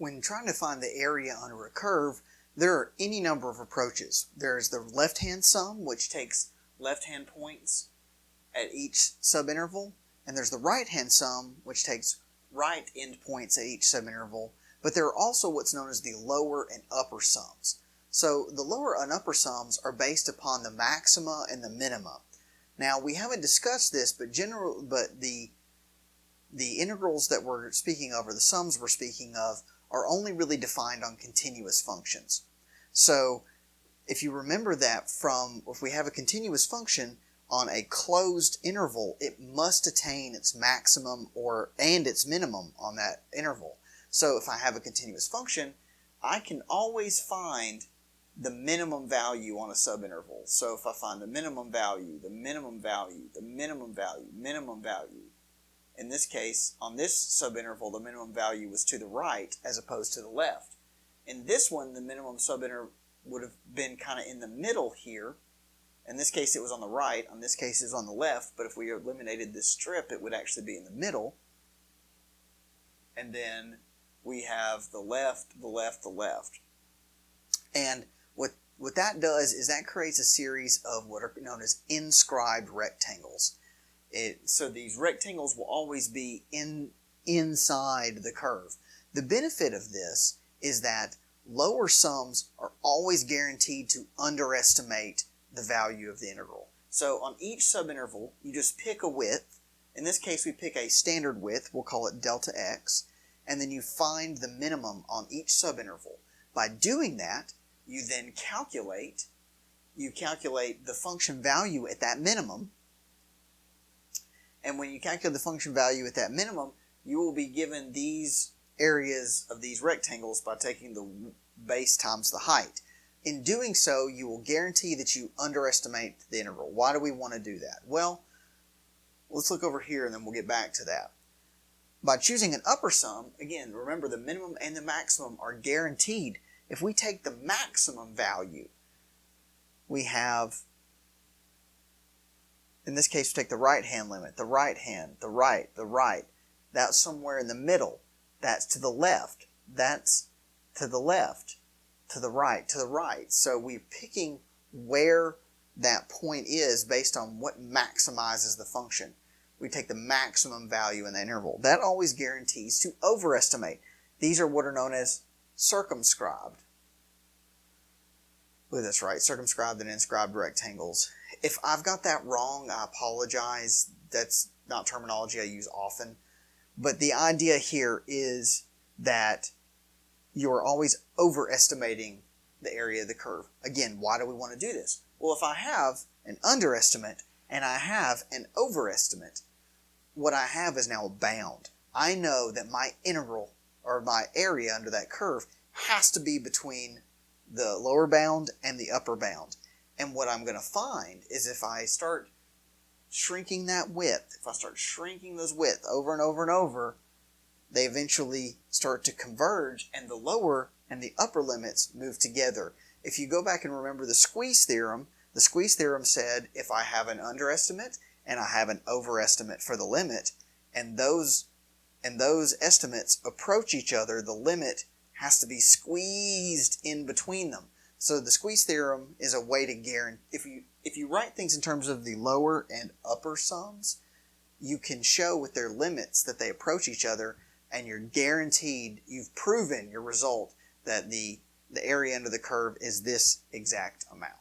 When trying to find the area under a curve, there are any number of approaches. There's the left-hand sum, which takes left-hand points at each subinterval, and there's the right-hand sum, which takes right end points at each subinterval, but there are also what's known as the lower and upper sums. So the lower and upper sums are based upon the maxima and the minima. Now, we haven't discussed this, but the integrals that we're speaking of, or the sums we're speaking of, are only really defined on continuous functions. So if you remember that if we have a continuous function on a closed interval, it must attain its maximum and its minimum on that interval. So if I have a continuous function, I can always find the minimum value on a subinterval. So if I find the minimum value, the minimum value, the minimum value, minimum value, in this case, on this subinterval, the minimum value was to the right as opposed to the left. In this one, the minimum subinterval would have been kind of in the middle here. In this case, it was on the right. In this case, it's on the left. But if we eliminated this strip, it would actually be in the middle. And then we have the left, the left, the left. And what that does is that creates a series of what are known as inscribed rectangles. So these rectangles will always be inside the curve. The benefit of this is that lower sums are always guaranteed to underestimate the value of the integral. So on each subinterval, you just pick a width. In this case, we pick a standard width. We'll call it delta x. And then you find the minimum on each subinterval. By doing that, you then calculate the function value at that minimum. And when you calculate the function value at that minimum, you will be given these areas of these rectangles by taking the base times the height. In doing so, you will guarantee that you underestimate the integral. Why do we want to do that? Well, let's look over here and then we'll get back to that. By choosing an upper sum, again, remember the minimum and the maximum are guaranteed. If we take the maximum value, we have, in this case, we take the right-hand limit, the right hand, the right, that's somewhere in the middle, that's to the left, that's to the left, to the right. So we're picking where that point is based on what maximizes the function. We take the maximum value in the interval. That always guarantees to overestimate. These are what are known as circumscribed. Look at this, right? Circumscribed and inscribed rectangles. If I've got that wrong, I apologize. That's not terminology I use often. But the idea here is that you're always overestimating the area of the curve. Again, why do we want to do this? Well, if I have an underestimate and I have an overestimate, what I have is now a bound. I know that my integral, or my area under that curve, has to be between the lower bound and the upper bound. And what I'm going to find is if I start shrinking that width, if I start shrinking those width over and over and over, they eventually start to converge and the lower and the upper limits move together. If you go back and remember the squeeze theorem said if I have an underestimate and I have an overestimate for the limit, and those estimates approach each other, the limit has to be squeezed in between them. So the squeeze theorem is a way to guarantee, if you write things in terms of the lower and upper sums, you can show with their limits that they approach each other, and you're guaranteed, you've proven your result that the area under the curve is this exact amount.